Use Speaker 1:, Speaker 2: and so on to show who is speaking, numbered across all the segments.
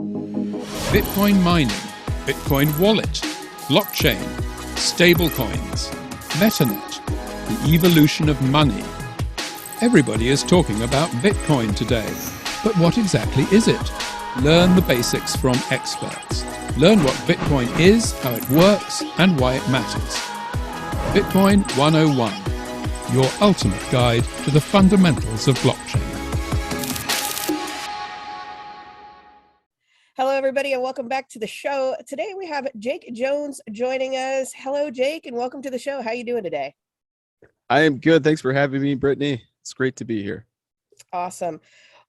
Speaker 1: Bitcoin mining, Bitcoin wallet, blockchain, stablecoins, MetaNet, the evolution of money. Everybody is talking about Bitcoin today, but what exactly is it? Learn the basics from experts. Learn what Bitcoin is, how it works, and why it matters. Bitcoin 101, your ultimate guide to the fundamentals of blockchain.
Speaker 2: Hello, everybody, and welcome back to the show. Today we have Jake Jones joining us. Hello, Jake, and welcome to the show. How are you doing today?
Speaker 3: I am good. Thanks for having me, Brittany. It's great to be here.
Speaker 2: Awesome.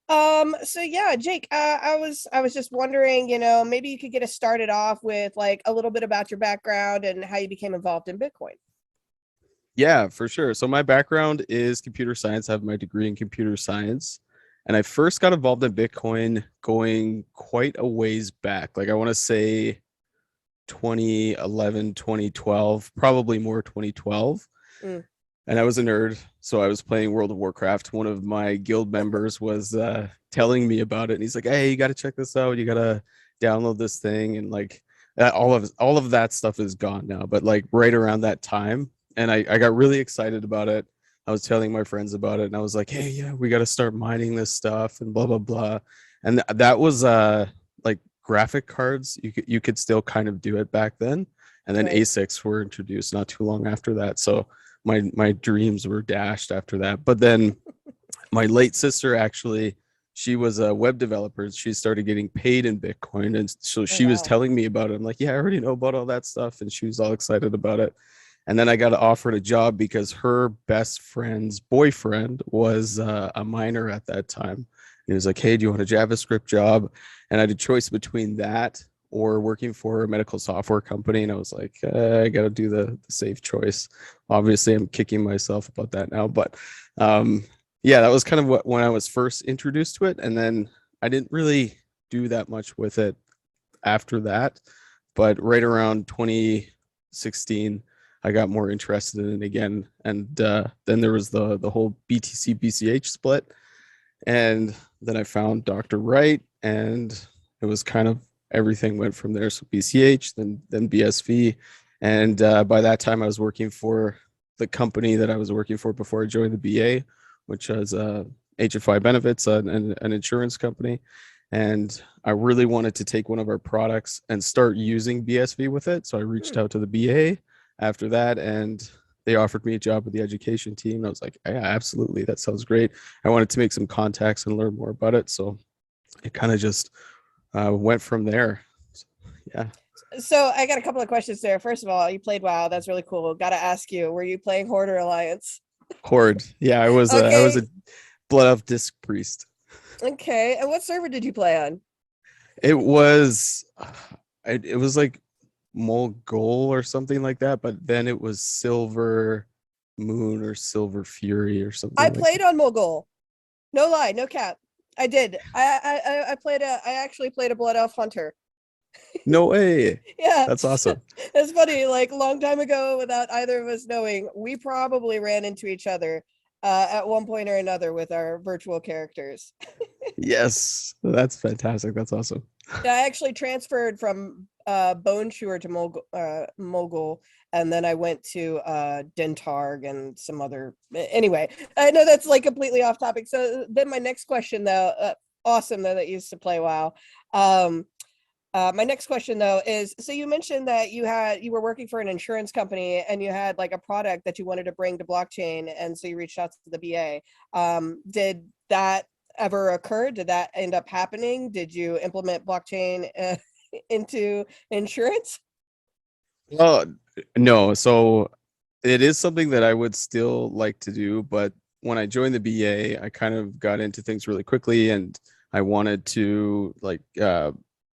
Speaker 2: So yeah, Jake, I was just wondering, maybe you could get us started off with like a little bit about your background and how you became involved in Bitcoin.
Speaker 3: Yeah, for sure. So my background is computer science. I have my degree in computer science. And I first got involved in Bitcoin going quite a ways back. Like I want to say 2011, 2012, probably more 2012. And I was a nerd, so I was playing World of Warcraft. One of my guild members was telling me about it, and he's like, "Hey, you got to check this out. You got to download this thing." And like all of that stuff is gone now. But like right around that time, and I got really excited about it. I was telling my friends about it, and I was like, "Hey, yeah, we got to start mining this stuff and blah blah blah." And that was like graphic cards. You could still kind of do it back then, and then
Speaker 2: Right.
Speaker 3: ASICs were introduced not too long after that. So my dreams were dashed after that. But then my late sister, actually, she was a web developer. She started getting paid in Bitcoin, and so she was telling me about it. I'm like, yeah, I already know about all that stuff, and she was all excited about it. And then I got offered a job because her best friend's boyfriend was a miner at that time. And he was like, hey, do you want a JavaScript job? And I had a choice between that or working for a medical software company. And I was like, I got to do the safe choice. Obviously, I'm kicking myself about that now. But yeah, that was kind of when I was first introduced to it. And then I didn't really do that much with it after that. But right around 2016, I got more interested in it again. And then there was the whole BTC BCH split. And then I found Dr. Wright, and it was kind of everything went from there. So BCH, then BSV. And by that time, I was working for the company that I was working for before I joined the BA, which was HFI Benefits, an insurance company. And I really wanted to take one of our products and start using BSV with it. So I reached out to the BA after that, and they offered me a job with the education team. And I was like, yeah, absolutely. That sounds great. I wanted to make some contacts and learn more about it. So it kind of just went from there. Yeah.
Speaker 2: So I got a couple of questions there. First of all, you played WoW. That's really cool. Got to ask you, were you playing Horde or Alliance?
Speaker 3: Horde. Yeah, I was.
Speaker 2: Okay.
Speaker 3: I was a Blood Elf Disc Priest.
Speaker 2: Okay. And what server did you play on?
Speaker 3: It was like Mongol or something like that, but then it was Silver Moon or Silver Fury or something.
Speaker 2: I played on Mogul. No lie, no cap. I did. I actually played a Blood Elf Hunter.
Speaker 3: No way.
Speaker 2: Yeah,
Speaker 3: that's awesome.
Speaker 2: That's funny. Like a long time ago, without either of us knowing, we probably ran into each other at one point or another with our virtual characters.
Speaker 3: Yes, that's fantastic. That's awesome.
Speaker 2: I actually transferred from Bone Chewer to Mogul, and then I went to Dentarg and some other. Anyway, I know that's like completely off topic. So then my next question, though, awesome though that you used to play WoW. My next question though is, so you mentioned that you were working for an insurance company and you had like a product that you wanted to bring to blockchain, and so you reached out to the BA. Did that ever occur? Did that end up happening? Did you implement blockchain into insurance?
Speaker 3: Well, no. So it is something that I would still like to do, but when I joined the BA, I kind of got into things really quickly, and I wanted to like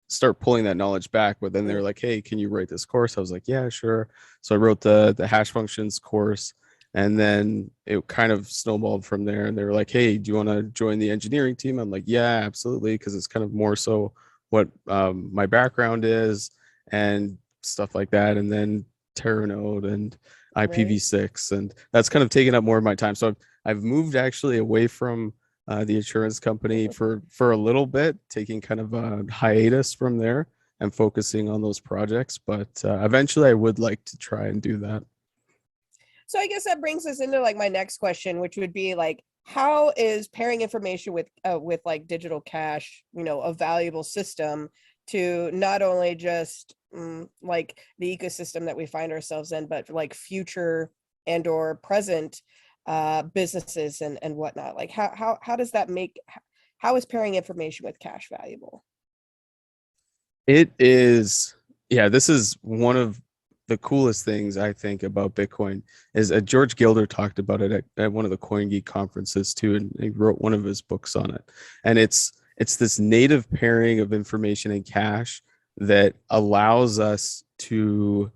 Speaker 3: start pulling that knowledge back. But then they're like, hey, can you write this course? I was like, yeah, sure. So I wrote the hash functions course. And then it kind of snowballed from there. And they were like, hey, do you want to join the engineering team? I'm like, yeah, absolutely. Because it's kind of more so what my background is and stuff like that. And then Terranode and IPv6. And that's kind of taken up more of my time. So I've moved actually away from the insurance company for a little bit, taking kind of a hiatus from there and focusing on those projects. But eventually I would like to try and do that.
Speaker 2: So I guess that brings us into like my next question, which would be like, how is pairing information with like digital cash, a valuable system to not only just like the ecosystem that we find ourselves in, but like future and or present businesses and whatnot? Like how does that how is pairing information with cash valuable?
Speaker 3: It is, yeah, this is one of the coolest things I think about Bitcoin is George Gilder talked about it at one of the CoinGeek conferences too, and he wrote one of his books on it. And it's this native pairing of information and cash that allows us to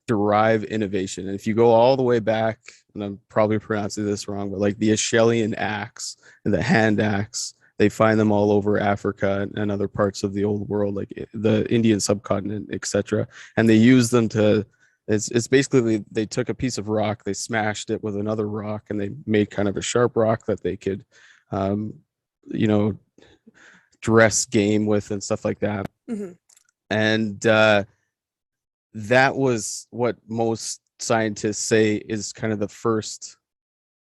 Speaker 3: derive innovation. And if you go all the way back, and I'm probably pronouncing this wrong, but like the Acheulean axe and the hand axe, they find them all over Africa and other parts of the old world, like the Indian subcontinent, etc. And they use them to, it's basically they took a piece of rock, they smashed it with another rock, and they made kind of a sharp rock that they could, you know, dress game with and stuff like that.
Speaker 2: Mm-hmm.
Speaker 3: And that was what most scientists say is kind of the first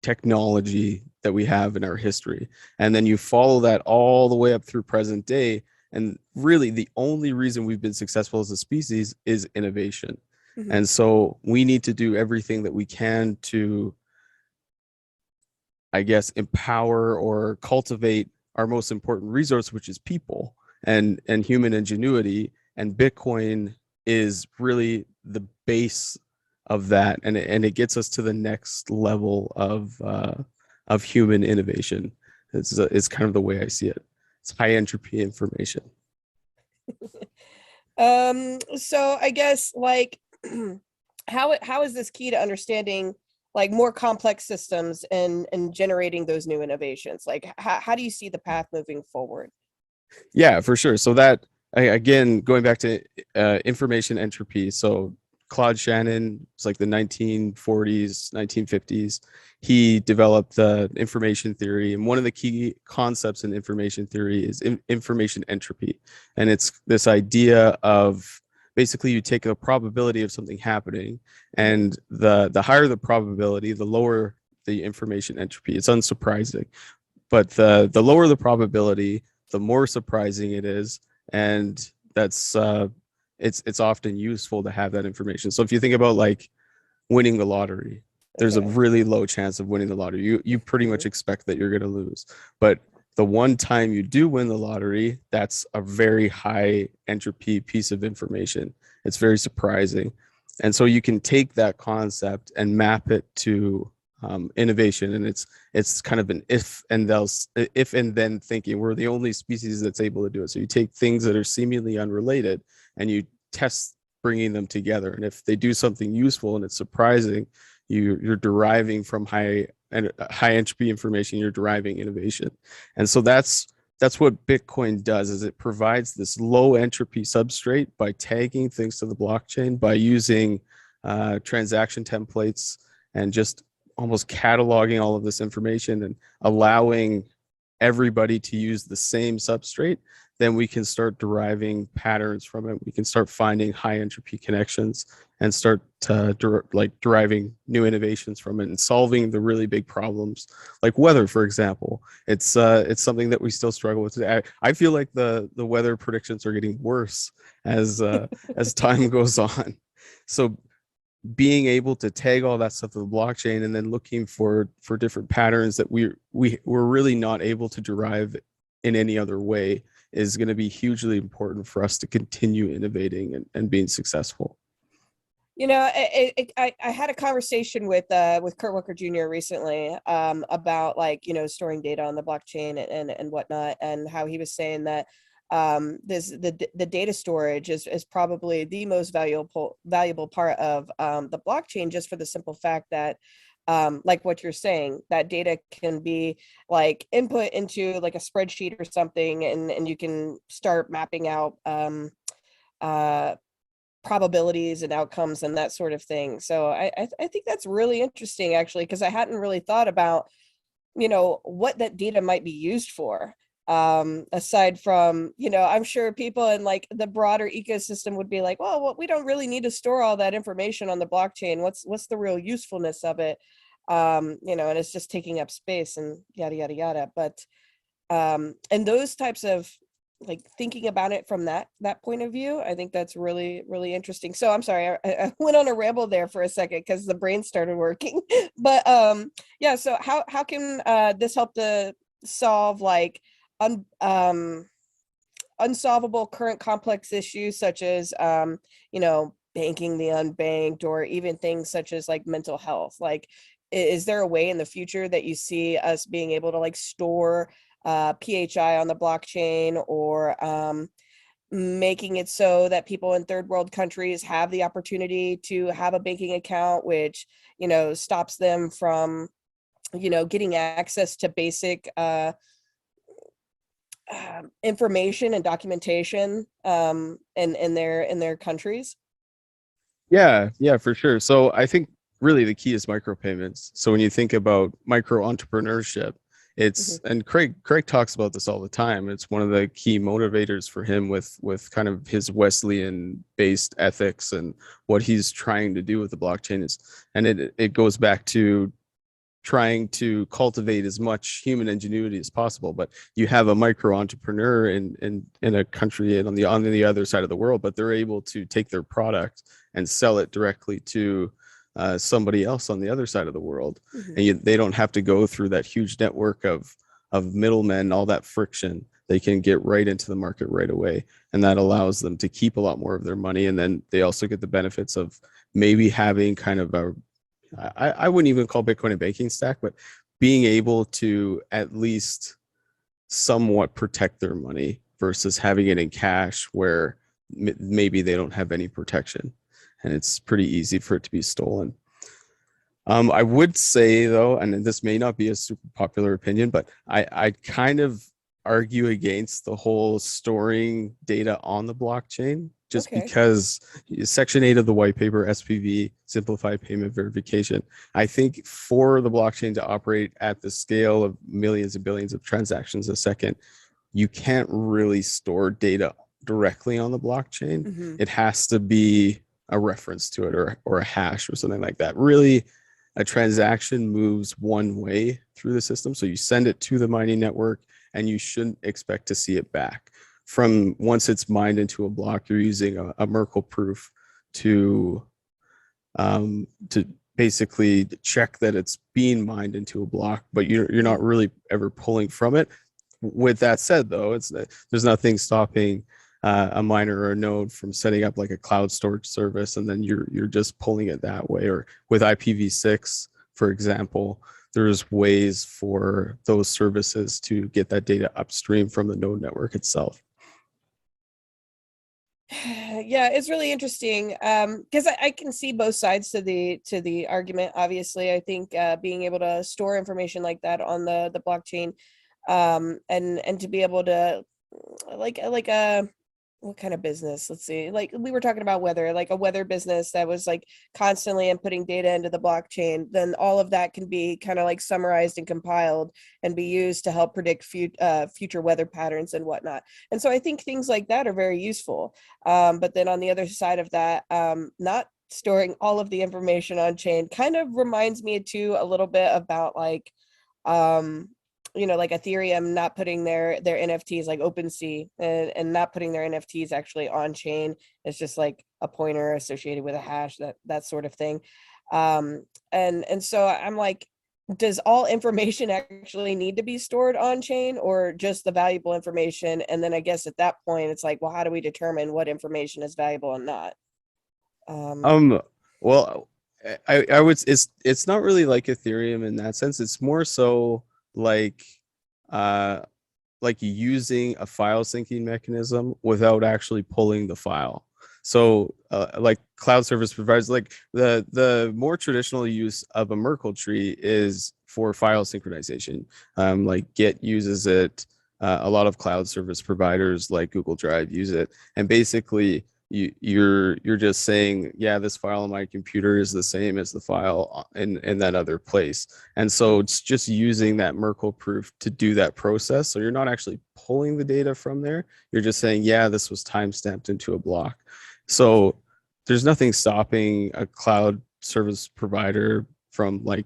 Speaker 3: technology that we have in our history. And then you follow that all the way up through present day. And really, the only reason we've been successful as a species is innovation.
Speaker 2: Mm-hmm.
Speaker 3: And so we need to do everything that we can to, I guess, empower or cultivate our most important resource, which is people and human ingenuity. And Bitcoin is really the base of that, and it gets us to the next level of human innovation. It's kind of the way I see it. It's high entropy information.
Speaker 2: So I guess like how is this key to understanding like more complex systems and generating those new innovations? Like how do you see the path moving forward?
Speaker 3: Yeah, for sure. So that, again, going back to information entropy. So Claude Shannon, it's like the 1940s, 1950s. He developed the information theory, and one of the key concepts in information theory is information entropy. And it's this idea of basically you take the probability of something happening, and the higher the probability, the lower the information entropy. It's unsurprising, but the lower the probability, the more surprising it is, and that's it's often useful to have that information. So if you think about like winning the lottery, there's a really low chance of winning the lottery. You pretty much expect that you're going to lose, but the one time you do win the lottery, that's a very high entropy piece of information. It's very surprising, and so you can take that concept and map it to innovation, and it's kind of an if and then thinking. We're the only species that's able to do it. So you take things that are seemingly unrelated and you test bringing them together, and if they do something useful and it's surprising, you're deriving from high entropy information, you're deriving innovation. And so that's what Bitcoin does, is it provides this low entropy substrate by tagging things to the blockchain, by using transaction templates and just almost cataloging all of this information and allowing everybody to use the same substrate. Then we can start deriving patterns from it. We can start finding high entropy connections and start deriving new innovations from it and solving the really big problems like weather, for example. It's something that we still struggle with today. I feel like the weather predictions are getting worse as as time goes on. So being able to tag all that stuff to the blockchain and then looking for different patterns that we're really not able to derive in any other way is going to be hugely important for us to continue innovating and being successful.
Speaker 2: I had a conversation with Kurt Walker Jr. recently about like, storing data on the blockchain and whatnot, and how he was saying that the data storage is probably the most valuable part of the blockchain, just for the simple fact that like what you're saying, that data can be like input into like a spreadsheet or something, and you can start mapping out probabilities and outcomes and that sort of thing. So I think that's really interesting, actually, because I hadn't really thought about what that data might be used for. Aside from, I'm sure people in like the broader ecosystem would be like, well, we don't really need to store all that information on the blockchain. What's the real usefulness of it? And it's just taking up space and yada, yada, yada. But and those types of like thinking about it from that point of view, I think that's really, really interesting. So I'm sorry, I went on a ramble there for a second because the brain started working. But yeah, so how can this help to solve like unsolvable current complex issues such as banking the unbanked, or even things such as like mental health? Like, is there a way in the future that you see us being able to like store PHI on the blockchain, or making it so that people in third world countries have the opportunity to have a banking account, which stops them from getting access to basic information and documentation in their countries?
Speaker 3: Yeah, for sure. So I think really the key is micropayments. So when you think about micro entrepreneurship, it's and Craig talks about this all the time. It's one of the key motivators for him with kind of his Wesleyan based ethics and what he's trying to do with the blockchain is, and it goes back to trying to cultivate as much human ingenuity as possible. But you have a micro entrepreneur in a country and on the other side of the world, but they're able to take their product and sell it directly to somebody else on the other side of the world. And they don't have to go through that huge network of middlemen, all that friction. They can get right into the market right away, and that allows them to keep a lot more of their money. And then they also get the benefits of maybe having kind of a, I wouldn't even call Bitcoin a banking stack, but being able to at least somewhat protect their money versus having it in cash where maybe they don't have any protection, and it's pretty easy for it to be stolen. I would say though, and this may not be a super popular opinion, but I kind of argue against the whole storing data on the blockchain, just because Section 8 of the white paper, SPV, simplified payment verification, I think for the blockchain to operate at the scale of millions and billions of transactions a second, you can't really store data directly on the blockchain. It has to be a reference to it or a hash or something like that. Really, a transaction moves one way through the system. So you send it to the mining network and you shouldn't expect to see it back. From once it's mined into a block, you're using a Merkle proof to basically check that it's being mined into a block, but you're not really ever pulling from it. With that said, though, there's nothing stopping a miner or a node from setting up like a cloud storage service, and then you're just pulling it that way. Or with IPv6, for example, there's ways for those services to get that data upstream from the node network itself.
Speaker 2: Yeah, it's really interesting because I can see both sides to the argument. Obviously, I think being able to store information like that on the blockchain, and to be able to like what kind of business? Let's see. Like we were talking about weather, like a weather business that was like constantly inputting data into the blockchain. Then all of that can be kind of like summarized and compiled and be used to help predict future weather patterns and whatnot. And so I think things like that are very useful. But then on the other side of that, not storing all of the information on chain kind of reminds me too a little bit about like like Ethereum not putting their NFTs like OpenSea and not putting their NFTs actually on chain. It's just like a pointer associated with a hash, that sort of thing. And so I'm like, does all information actually need to be stored on chain, or just the valuable information? And then I guess at that point it's like, well, how do we determine what information is valuable and not?
Speaker 3: Well, I would, it's not really like Ethereum in that sense. It's more so like using a file syncing mechanism without actually pulling the file. So like cloud service providers, like the more traditional use of a Merkle tree is for file synchronization. Like Git uses it. A lot of cloud service providers like Google Drive use it. And basically you're just saying, yeah, this file on my computer is the same as the file in that other place. And so it's just using that Merkle proof to do that process. So you're not actually pulling the data from there. You're just saying, yeah, this was timestamped into a block. So there's nothing stopping a cloud service provider from like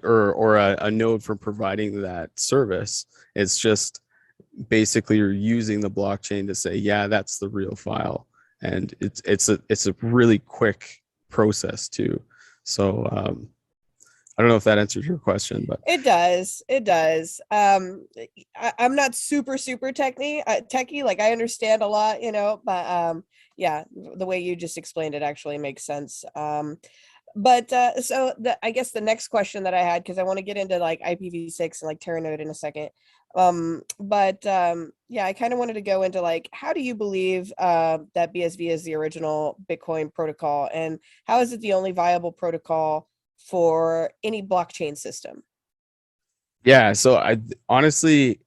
Speaker 3: or a node from providing that service. It's just basically you're using the blockchain to say, yeah, that's the real file, and it's a really quick process too. So I don't know if that answers your question, but
Speaker 2: it does. I'm not super techie. Like I understand a lot, but yeah, the way you just explained it actually makes sense. But so I guess the next question that I had, because I want to get into like IPv6 and like Terranode in a second. Yeah, I kind of wanted to go into like, how do you believe that BSV is the original Bitcoin protocol, and how is it the only viable protocol for any blockchain system?
Speaker 3: yeah, so I honestly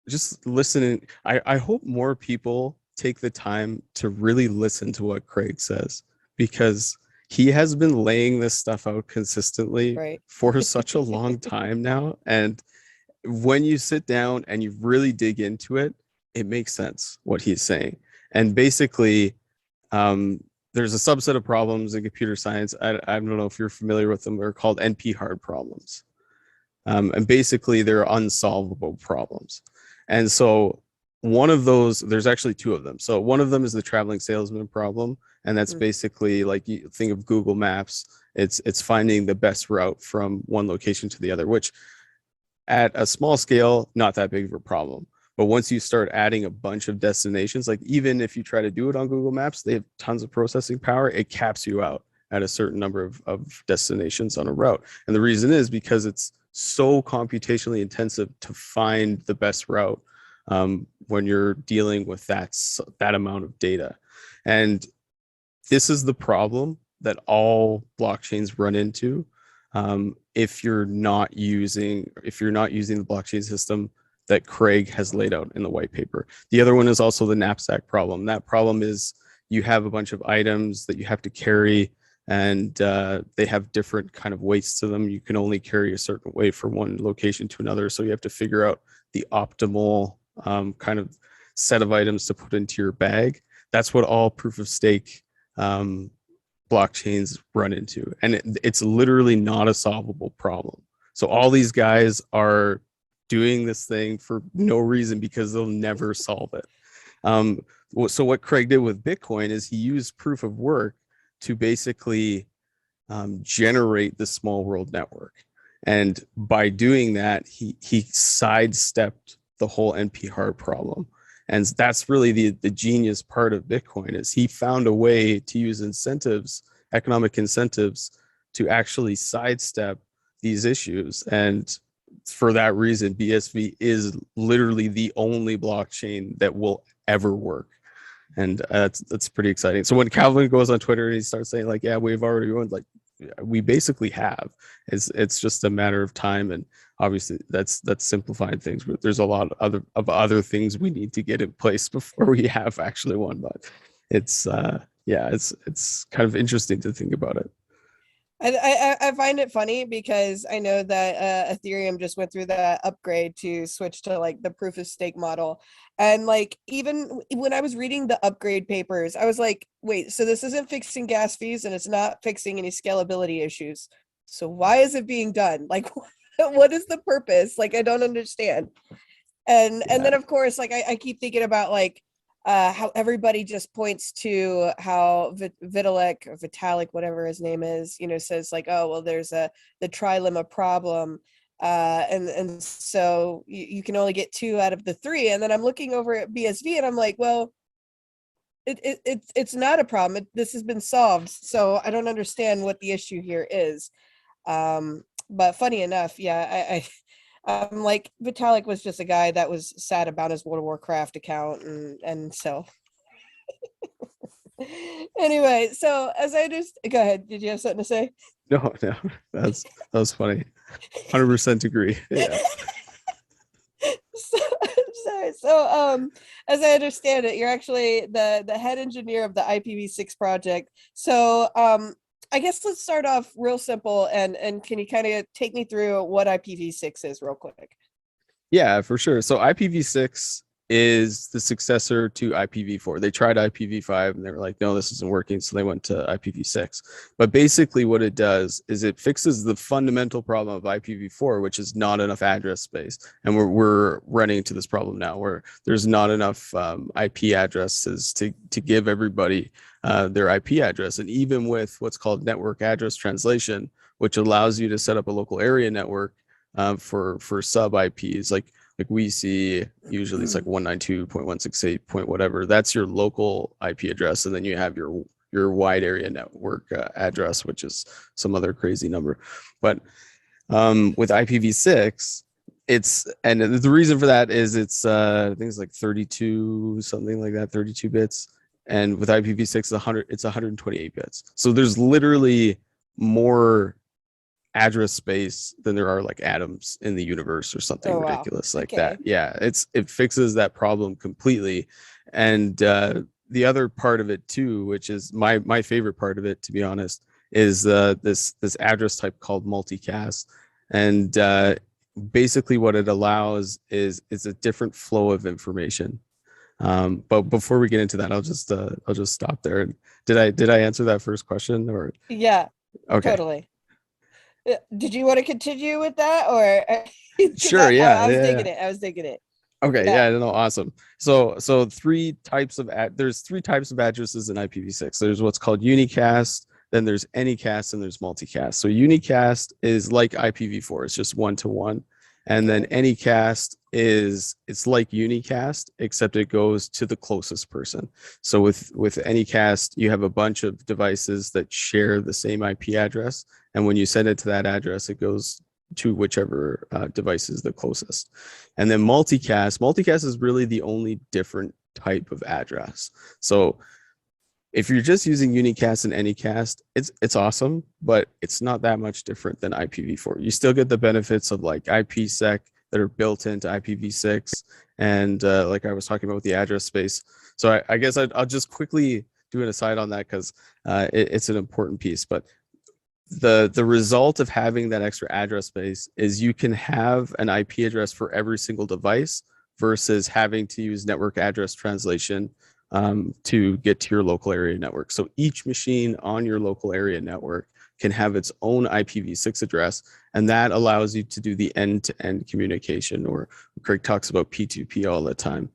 Speaker 3: just listening. I hope more people take the time to really listen to what Craig says, because he has been laying this stuff out consistently
Speaker 2: Right.
Speaker 3: for such a long time now. And when you sit down and you really dig into it, it makes sense what he's saying. And basically, there's a subset of problems in computer science. I don't know if you're familiar with them. They're called NP hard problems. And basically, they're unsolvable problems. And so one of those, there's actually two of them. So one of them is the traveling salesman problem. And that's basically like, you think of Google Maps. It's finding the best route from one location to the other, which at a small scale, not that big of a problem. But once you start adding a bunch of destinations, like even if you try to do it on Google Maps, they have tons of processing power. It caps you out at a certain number of destinations on a route. And the reason is because it's so computationally intensive to find the best route when you're dealing with that amount of data. And this is the problem that all blockchains run into if you're not using the blockchain system that Craig has laid out in the white paper. The other one is also the knapsack problem. That problem is you have a bunch of items that you have to carry, and they have different kind of weights to them. You can only carry a certain weight from one location to another, so you have to figure out the optimal kind of set of items to put into your bag. That's what all proof of stake blockchains run into, and it's literally not a solvable problem. So all these guys are doing this thing for no reason, because they'll never solve it. So what Craig did with Bitcoin is he used proof of work to basically generate the small world network, and by doing that, he sidestepped the whole NP hard problem. And that's really the genius part of Bitcoin, is he found a way to use incentives, economic incentives, to actually sidestep these issues. And for that reason, BSV is literally the only blockchain that will ever work. And that's pretty exciting. So when Calvin goes on Twitter and he starts saying like, yeah, we've already won, like, we basically have. It's just a matter of time, and obviously that's simplifying things, but there's a lot of other things we need to get in place before we have actually won. But it's it's kind of interesting to think about it.
Speaker 2: I find it funny because I know that Ethereum just went through the upgrade to switch to like the proof of stake model. And like, even when I was reading the upgrade papers, I was like, wait, so this isn't fixing gas fees and it's not fixing any scalability issues. So why is it being done? Like, what is the purpose? Like, I don't understand. And then of course, like I keep thinking about like how everybody just points to how Vitalik, whatever his name is, says like, oh, well, there's the trilemma problem. And so you can only get 2 out of the 3. And then I'm looking over at BSV and I'm like, well, it's not a problem. This has been solved. So I don't understand what the issue here is. But funny enough, yeah, I'm like, Vitalik was just a guy that was sad about his World of Warcraft account, and so anyway, so as I just go ahead, did you have something to say?
Speaker 3: No, that was funny. 100% agree. Yeah.
Speaker 2: So So, as I understand it, you're actually the head engineer of the IPv6 project. So, I guess let's start off real simple, and can you kind of take me through what IPv6 is real quick?
Speaker 3: Yeah, for sure. So IPv6 is the successor to IPv4. They tried IPv5 and they were like, no, this isn't working. So they went to IPv6. But basically what it does is it fixes the fundamental problem of IPv4, which is not enough address space. And we're running into this problem now where there's not enough IP addresses to give everybody their IP address. And even with what's called network address translation, which allows you to set up a local area network for sub IPs, like we see usually it's like 192.168. Whatever, that's your local IP address, and then you have your wide area network address, which is some other crazy number. But with IPv6, and the reason for that is it's I think it's like 32 something like that, 32 bits, and with IPv6 it's 128 bits. So there's literally more address space than there are like atoms in the universe or something ridiculous like that. Yeah, it fixes that problem completely. And the other part of it too, which is my favorite part of it, to be honest, is this address type called multicast. And basically what it allows is a different flow of information. But before we get into that, I'll just stop there. Did I answer that first question? Or
Speaker 2: yeah,
Speaker 3: okay,
Speaker 2: totally. Did you want to continue with that, or
Speaker 3: sure?
Speaker 2: I was digging it. I was digging it.
Speaker 3: Okay, yeah, no, awesome. So there's three types of addresses in IPv6. There's what's called unicast, then there's anycast, and there's multicast. So unicast is like IPv4, it's just one-to-one. And then anycast it's like unicast, except it goes to the closest person. So with anycast, you have a bunch of devices that share the same IP address, and when you send it to that address, it goes to whichever device is the closest. And then multicast is really the only different type of address. So if you're just using unicast and anycast, it's awesome, but it's not that much different than IPv4. You still get the benefits of like IPsec that are built into IPv6, and like I was talking about with the address space. So I guess I'll just quickly do an aside on that because it's an important piece. But the result of having that extra address space is you can have an IP address for every single device versus having to use network address translation to get to your local area network. So each machine on your local area network can have its own IPv6 address, and that allows you to do the end-to-end communication, or Craig talks about P2P all the time.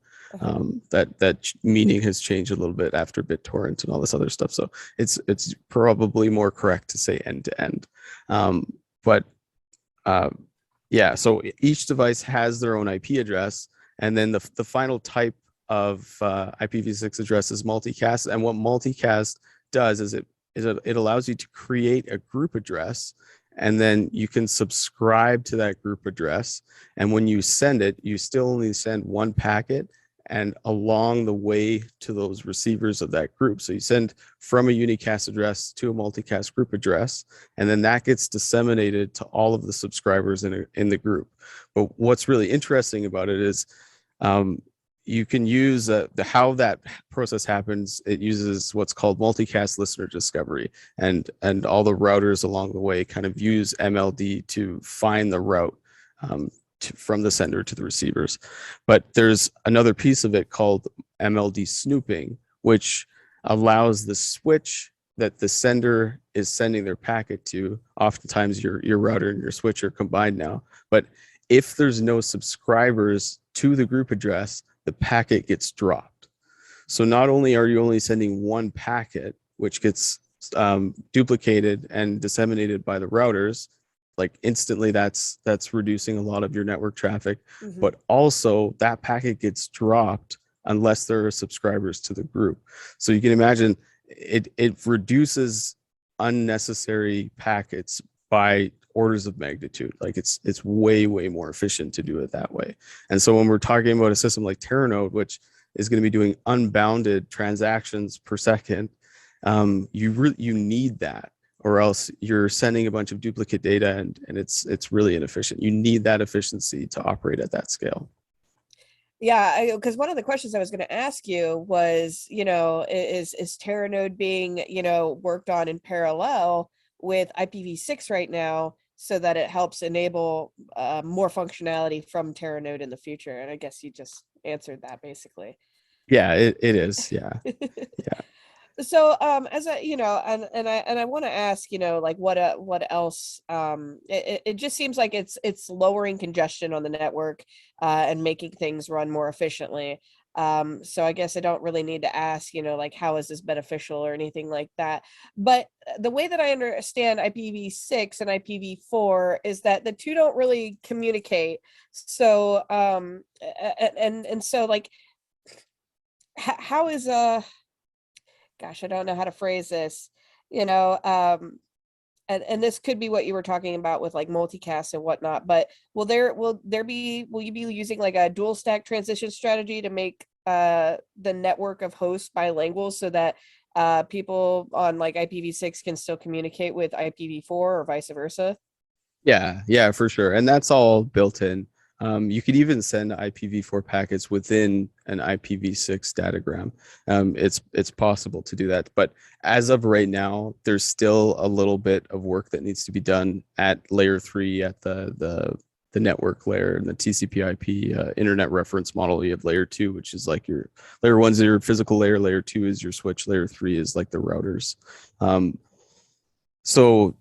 Speaker 3: That meaning has changed a little bit after BitTorrent and all this other stuff. So it's probably more correct to say end-to-end. Yeah, so each device has their own IP address, and then the final type of IPv6 address is multicast. And what multicast does is it allows you to create a group address, and then you can subscribe to that group address. And when you send it, you still only send one packet, and along the way to those receivers of that group. So you send from a unicast address to a multicast group address, and then that gets disseminated to all of the subscribers in the group. But what's really interesting about it is you can use how that process happens. It uses what's called multicast listener discovery, and all the routers along the way kind of use MLD to find the route from the sender to the receivers. But there's another piece of it called MLD snooping, which allows the switch that the sender is sending their packet to. Oftentimes your router and your switch are combined now, but if there's no subscribers to the group address, the packet gets dropped. So not only are you only sending one packet, which gets duplicated and disseminated by the routers, like instantly, that's reducing a lot of your network traffic, but also that packet gets dropped unless there are subscribers to the group. So you can imagine it reduces unnecessary packets by orders of magnitude. Like it's way more efficient to do it that way. And so when we're talking about a system like Terranode, which is going to be doing unbounded transactions per second, you need that, or else you're sending a bunch of duplicate data, and it's really inefficient. You need that efficiency to operate at that scale.
Speaker 2: Yeah, because one of the questions I was going to ask you was, is Terranode being, worked on in parallel with IPv6 right now so that it helps enable more functionality from Terranode in the future? And I guess you just answered that basically.
Speaker 3: Yeah, it is. Yeah. Yeah.
Speaker 2: So as a and I want to ask, like what else, it just seems like it's lowering congestion on the network and making things run more efficiently. So I guess I don't really need to ask, like how is this beneficial or anything like that. But the way that I understand IPv6 and IPv4 is that the two don't really communicate. So and so like how is gosh, I don't know how to phrase this, you know, and this could be what you were talking about with like multicast and whatnot, but will you be using like a dual stack transition strategy to make the network of hosts bilingual so that people on like IPv6 can still communicate with IPv4 or vice versa?
Speaker 3: Yeah, yeah, for sure. And that's all built in. You could even send IPv4 packets within an IPv6 datagram. It's possible to do that, but as of right now, there's still a little bit of work that needs to be done at layer 3 at the network layer and the TCP/IP internet reference model. You have layer 2, which is like your layer 1 is your physical layer, layer 2 is your switch, layer 3 is like the routers. So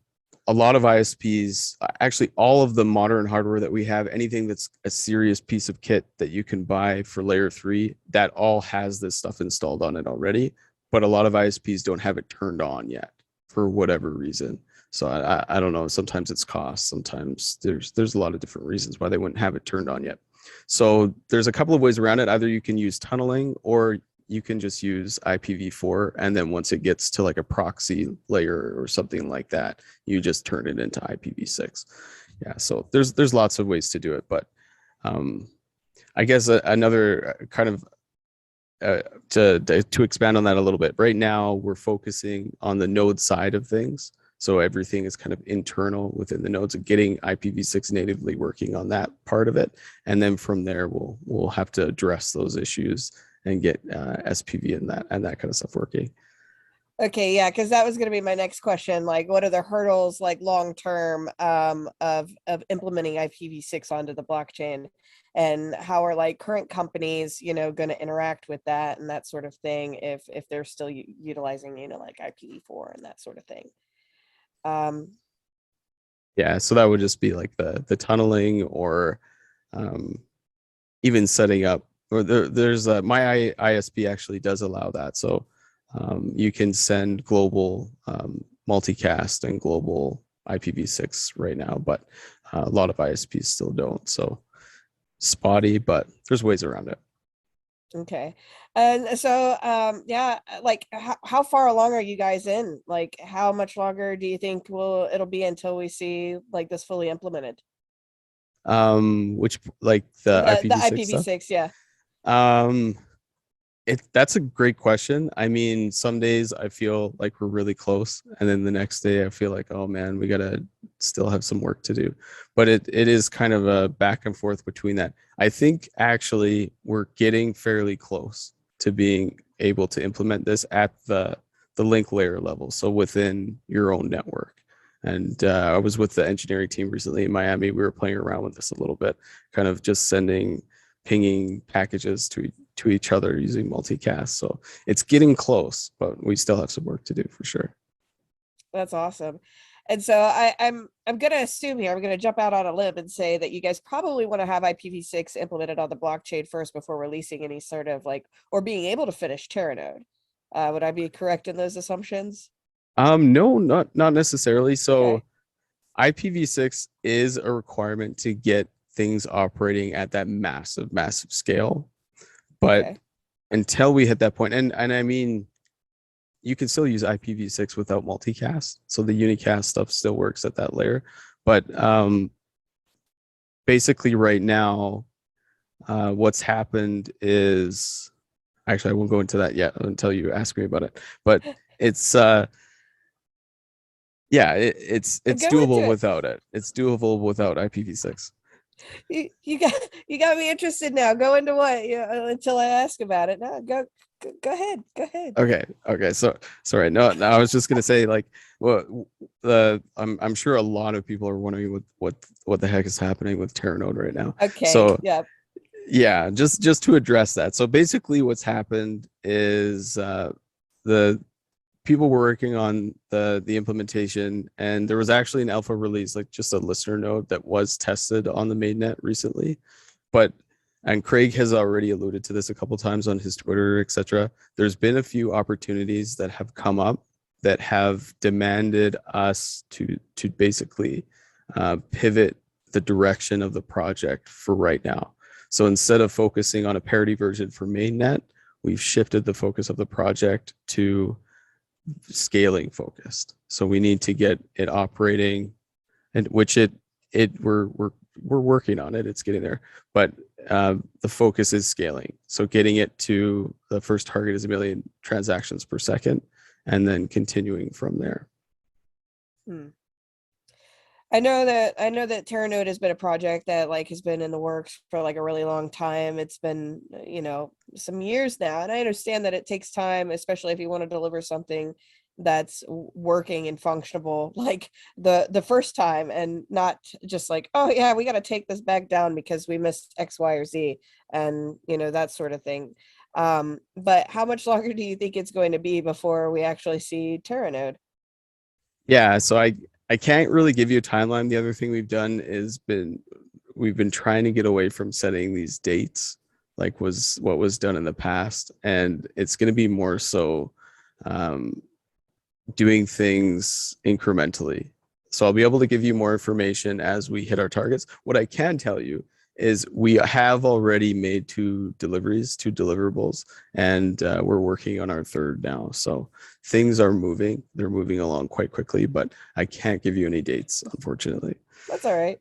Speaker 3: a lot of ISPs, actually all of the modern hardware that we have, anything that's a serious piece of kit that you can buy for layer 3, that all has this stuff installed on it already. But a lot of ISPs don't have it turned on yet for whatever reason. So I don't know. Sometimes it's cost. Sometimes there's a lot of different reasons why they wouldn't have it turned on yet. So there's a couple of ways around it. Either you can use tunneling or you can just use IPv4, and then once it gets to like a proxy layer or something like that, you just turn it into IPv6. Yeah, so there's lots of ways to do it, but I guess another kind of to expand on that a little bit. Right now, we're focusing on the node side of things, so everything is kind of internal within the nodes and getting IPv6 natively working on that part of it, and then from there we'll have to address those issues and get SPV and that kind of stuff working.
Speaker 2: Okay, yeah, because that was going to be my next question. Like, what are the hurdles, like long term, of implementing IPv6 onto the blockchain, and how are like current companies, going to interact with that and that sort of thing if they're still utilizing, like IPv4 and that sort of thing.
Speaker 3: Yeah, so that would just be like the tunneling or even setting up. Or there's my ISP actually does allow that. So you can send global multicast and global IPv6 right now, but a lot of ISPs still don't. So spotty, but there's ways around it.
Speaker 2: Okay. And so, yeah, like how far along are you guys in? Like, how much longer do you think it'll be until we see like this fully implemented?
Speaker 3: Which like the
Speaker 2: The
Speaker 3: IPv6 stuff?
Speaker 2: IPv6, yeah.
Speaker 3: Um, that's a great question. I mean, some days I feel like we're really close, and then the next day I feel like, oh man, we gotta still have some work to do. But it is kind of a back and forth between that. I think actually we're getting fairly close to being able to implement this at the link layer level, so within your own network. And I was with the engineering team recently in Miami. We were playing around with this a little bit, kind of just pinging packages to each other using multicast. So it's getting close, but we still have some work to do for sure.
Speaker 2: That's awesome. And so I'm gonna assume here, I'm gonna jump out on a limb and say that you guys probably want to have IPv6 implemented on the blockchain first before releasing any sort of like or being able to finish Terranode. Would I be correct in those assumptions?
Speaker 3: No, not necessarily. So
Speaker 2: Okay.
Speaker 3: IPv6 is a requirement to get things operating at that massive scale. But
Speaker 2: Okay.
Speaker 3: until we hit that point, and I mean, you can still use IPv6 without multicast. So the unicast stuff still works at that layer. But basically right now, what's happened is, actually, I won't go into that yet until you ask me about it. But it's yeah, it's
Speaker 2: Go
Speaker 3: doable
Speaker 2: into it.
Speaker 3: without it. It's doable without IPv6.
Speaker 2: You got me interested now. Go into what? Until I ask about it. No, go ahead. Go ahead.
Speaker 3: Okay. So sorry. No, I was just gonna say, like, what I'm sure a lot of people are wondering what the heck is happening with Terranode right now.
Speaker 2: Okay.
Speaker 3: So
Speaker 2: Yeah.
Speaker 3: yeah, just to address that. So basically, what's happened is the people were working on the implementation, and there was actually an alpha release, like just a listener node that was tested on the mainnet recently. But and Craig has already alluded to this a couple times on his Twitter, etc. There's been a few opportunities that have come up that have demanded us to basically pivot the direction of the project for right now. So instead of focusing on a parity version for mainnet, we've shifted the focus of the project to scaling focused. So we need to get it operating, and which we're working on it. It's getting there, but the focus is scaling. So getting it to the first target is 1 million transactions per second, and then continuing from there.
Speaker 2: I know that Terranode has been a project that like has been in the works for like a really long time. It's been, some years now. And I understand that it takes time, especially if you want to deliver something that's working and functionable like the first time, and not just like, oh yeah, we got to take this back down because we missed X, Y, or Z, and that sort of thing. But how much longer do you think it's going to be before we actually see Terranode?
Speaker 3: Yeah, so I can't really give you a timeline. The other thing we've done is we've been trying to get away from setting these dates, like was what was done in the past, and it's going to be more so doing things incrementally. So I'll be able to give you more information as we hit our targets. What I can tell you is we have already made 2 deliverables, and we're working on our 3rd now. So things are moving. They're moving along quite quickly, but I can't give you any dates, unfortunately.
Speaker 2: That's all right.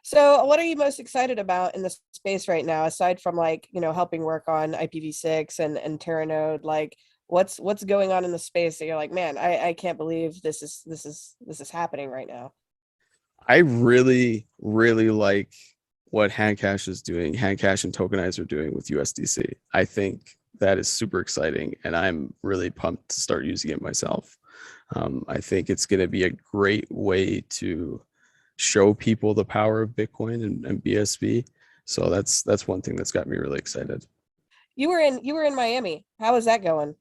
Speaker 2: So what are you most excited about in the space right now, aside from like, helping work on IPv6 and Terranode? Like what's going on in the space that you're like, man, I can't believe this is happening right now?
Speaker 3: I really, really like what Handcash is doing, Handcash and Tokenize are doing with USDC. I think that is super exciting, and I'm really pumped to start using it myself. I think it's going to be a great way to show people the power of Bitcoin and BSV. So that's one thing that's got me really excited.
Speaker 2: You were in Miami. How is that going?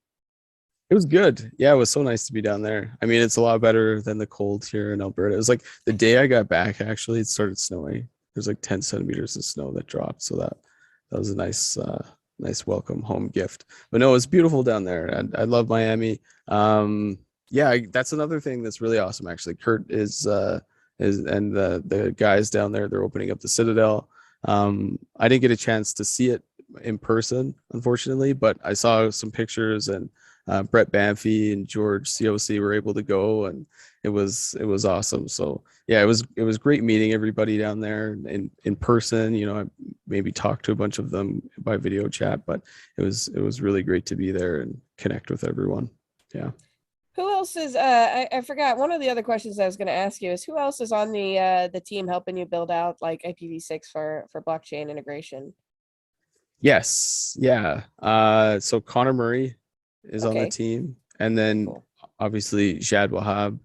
Speaker 3: It was good. Yeah, it was so nice to be down there. I mean, it's a lot better than the cold here in Alberta. It was like the day I got back, actually, it started snowing. There's like 10 centimeters of snow that dropped. So that was a nice welcome home gift. But no, it was beautiful down there. I love Miami. Yeah, that's another thing that's really awesome, actually. Kurt is and the guys down there, they're opening up the Citadel. I didn't get a chance to see it in person, unfortunately, but I saw some pictures, and Brett Banfi and George COC were able to go, and it was awesome. So yeah, it was great meeting everybody down there in person. I maybe talked to a bunch of them by video chat, but it was really great to be there and connect with everyone. Yeah.
Speaker 2: Who else is I forgot, one of the other questions I was going to ask you is who else is on the team helping you build out like IPv6 for blockchain integration?
Speaker 3: Yes. Yeah. So Connor Murray is on the team, and then
Speaker 2: Cool.
Speaker 3: obviously Jad Wahab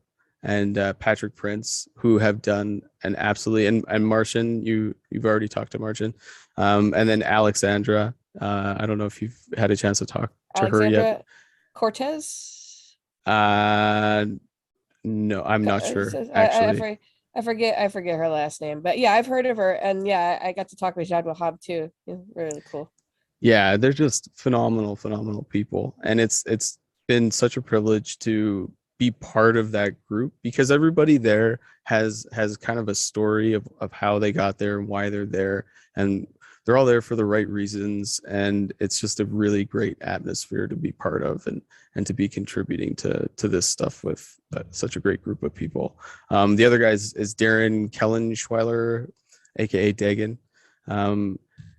Speaker 3: and Patrick Prince, who have done an absolutely, and Martian, you've already talked to Martian, and then Alexandra. I don't know if you've had a chance to talk to her yet.
Speaker 2: Alexandra Cortez?
Speaker 3: No, I'm not sure actually.
Speaker 2: I forget her last name, but yeah, I've heard of her, and yeah, I got to talk with Jad Wahab too. Yeah, really cool.
Speaker 3: Yeah, they're just phenomenal people, and it's been such a privilege to be part of that group, because everybody there has kind of a story of how they got there and why they're there, and they're all there for the right reasons, and it's just a really great atmosphere to be part of, and to be contributing to this stuff with such a great group of people. The other guys is Darren Kellenschweiler, aka Dagan.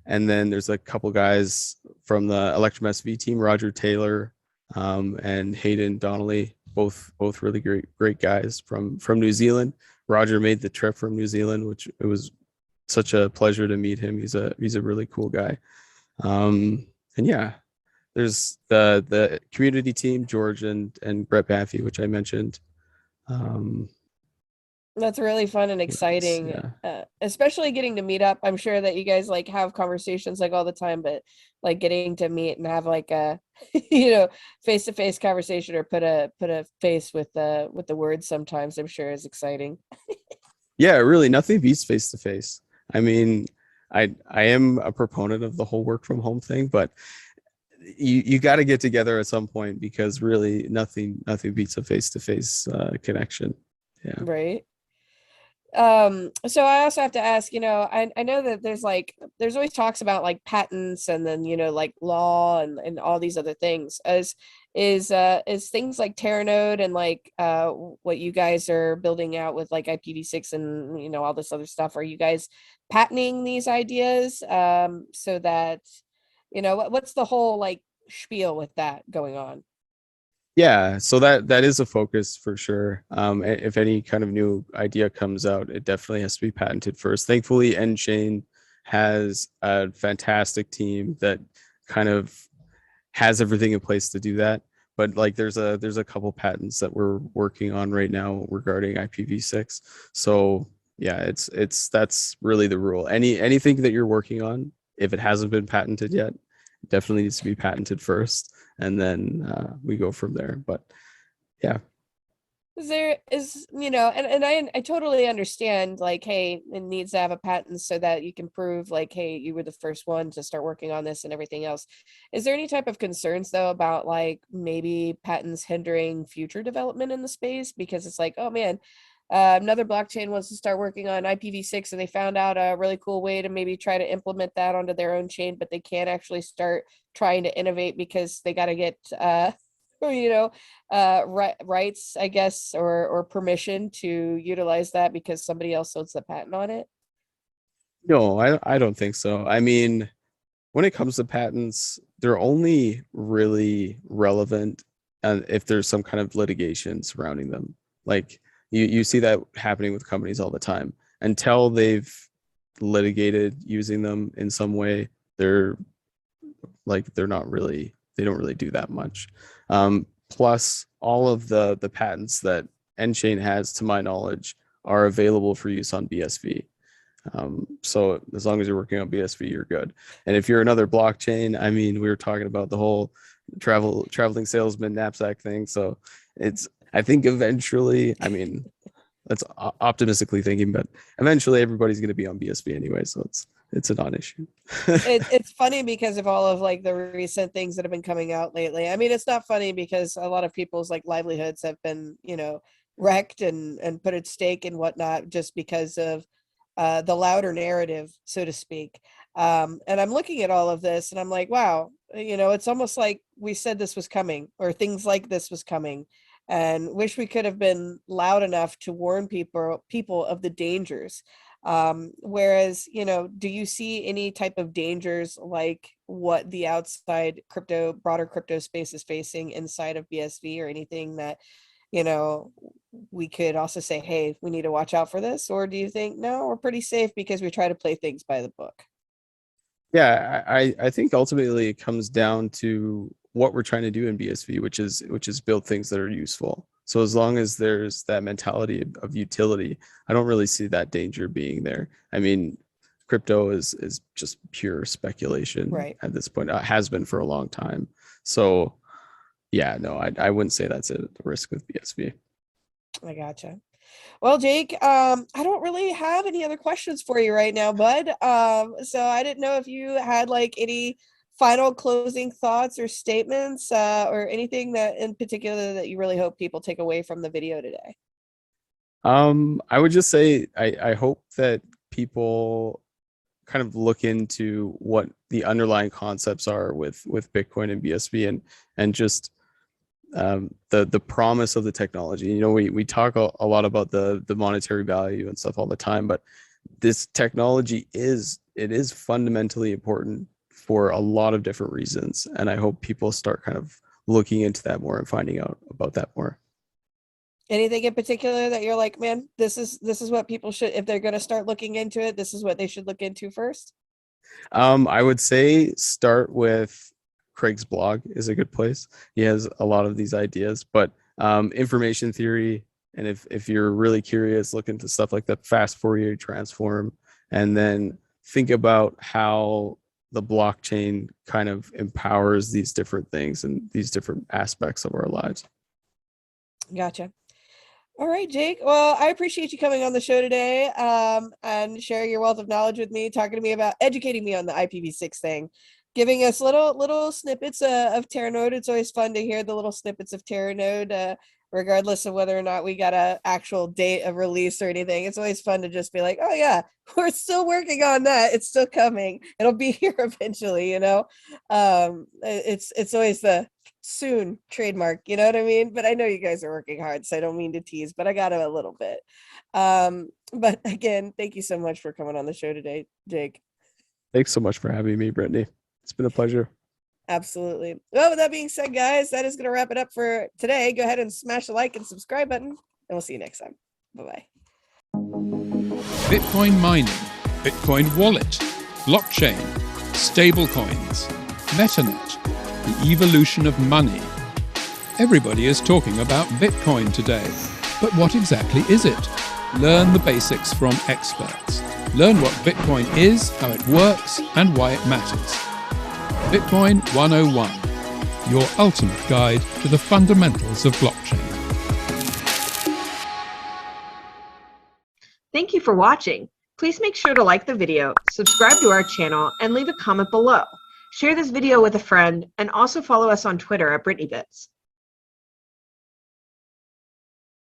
Speaker 3: And then there's a couple guys from the Electrum SV team, Roger Taylor and Hayden Donnelly, both really great guys from New Zealand. Roger made the trip from New Zealand, which it was such a pleasure to meet him. He's a really cool guy. And yeah, there's the community team, George and Brett Baffy, which I mentioned.
Speaker 2: That's really fun and exciting,
Speaker 3: Yeah.
Speaker 2: especially getting to meet up. I'm sure that you guys like have conversations like all the time, but like getting to meet and have like a face-to-face conversation or put a face with the words sometimes, I'm sure is exciting.
Speaker 3: Yeah, really, nothing beats face to face. I mean, I am a proponent of the whole work from home thing, but you got to get together at some point because really nothing beats a face to face connection. Yeah.
Speaker 2: Right. So I also have to ask, I know that there's always talks about like patents and then like law and all these other things. Is things like Terranode and like what you guys are building out with like IPv6 and all this other stuff, are you guys patenting these ideas so that what's the whole like spiel with that going on?
Speaker 3: Yeah, so that is a focus for sure. If any kind of new idea comes out, it definitely has to be patented first. Thankfully, nChain has a fantastic team that kind of has everything in place to do that. But like there's a couple patents that we're working on right now regarding IPv6. So yeah, that's really the rule. Anything that you're working on, if it hasn't been patented yet, it definitely needs to be patented first, and then we go from there. But yeah.
Speaker 2: There is, and I totally understand, like, hey, it needs to have a patent so that you can prove, like, hey, you were the first one to start working on this and everything else. Is there any type of concerns, though, about, like, maybe patents hindering future development in the space? Because it's like, oh, man, another blockchain wants to start working on IPv6 and they found out a really cool way to maybe try to implement that onto their own chain, but they can't actually start trying to innovate because they got to get, rights, I guess, or permission to utilize that because somebody else owns the patent on it.
Speaker 3: No, I don't think so. I mean, when it comes to patents, they're only really relevant if there's some kind of litigation surrounding them. Like you see that happening with companies all the time. Until they've litigated using them in some way, they're not really, they don't really do that much. Plus, all of the patents that nChain has, to my knowledge, are available for use on BSV. So as long as you're working on BSV, you're good. And if you're another blockchain, I mean, we were talking about the whole traveling salesman knapsack thing. So I think eventually, I mean, that's optimistically thinking, but eventually everybody's going to be on BSV anyway. So it's a non-issue.
Speaker 2: It's funny because of all of like the recent things that have been coming out lately. I mean, it's not funny because a lot of people's like livelihoods have been, wrecked and put at stake and whatnot just because of the louder narrative, so to speak. And I'm looking at all of this and I'm like, wow, it's almost like we said this was coming or things like this was coming, and wish we could have been loud enough to warn people of the dangers. Whereas, do you see any type of dangers like what the outside broader crypto space is facing inside of BSV, or anything that, we could also say, hey, we need to watch out for this? Or do you think, no, we're pretty safe because we try to play things by the book?
Speaker 3: Yeah, I think ultimately it comes down to what we're trying to do in BSV, which is build things that are useful. So as long as there's that mentality of utility, I don't really see that danger being there. I mean, crypto is just pure speculation
Speaker 2: Right.
Speaker 3: at this point. It has been for a long time. So yeah, no, I wouldn't say that's a risk with BSV.
Speaker 2: I gotcha. Well, Jake, I don't really have any other questions for you right now, bud. So I didn't know if you had like any final closing thoughts or statements, or anything that in particular that you really hope people take away from the video today.
Speaker 3: I would just say I hope that people kind of look into what the underlying concepts are with Bitcoin and BSV, and just the promise of the technology. We talk a lot about the monetary value and stuff all the time, but this technology is fundamentally important for a lot of different reasons, and I hope people start kind of looking into that more and finding out about that more.
Speaker 2: Anything in particular that you're like, man, this is what people should, if they're going to start looking into it, this is what they should look into first?
Speaker 3: I would say start with Craig's blog is a good place. He has a lot of these ideas, but information theory, and if you're really curious, look into stuff like the fast Fourier transform, and then think about how the blockchain kind of empowers these different things and these different aspects of our lives.
Speaker 2: Gotcha. All right, Jake. Well, I appreciate you coming on the show today, and sharing your wealth of knowledge with me, talking to me about educating me on the IPv6 thing, giving us little snippets of Terranode. It's always fun to hear the little snippets of Terranode, regardless of whether or not we got an actual date of release or anything. It's always fun to just be like, oh yeah, we're still working on that. It's still coming. It'll be here eventually, you know. It's always the soon trademark, you know what I mean? But I know you guys are working hard, so I don't mean to tease, but I got it a little bit. But again, thank you so much for coming on the show today, Jake.
Speaker 3: Thanks so much for having me, Brittany. It's been a pleasure.
Speaker 2: Absolutely. Well, with that being said, guys, that is going to wrap it up for today. Go ahead and smash the like and subscribe button, and we'll see you next time. Bye-bye.
Speaker 1: Bitcoin mining, Bitcoin wallet, blockchain, stablecoins, Metanet, the evolution of money. Everybody is talking about Bitcoin today, but what exactly is it? Learn the basics from experts. Learn what Bitcoin is, how it works, and why it matters. Bitcoin 101, your ultimate guide to the fundamentals of blockchain.
Speaker 4: Thank you for watching. Please make sure to like the video, subscribe to our channel, and leave a comment below. Share this video with a friend, and also follow us on Twitter at BrittanyBits.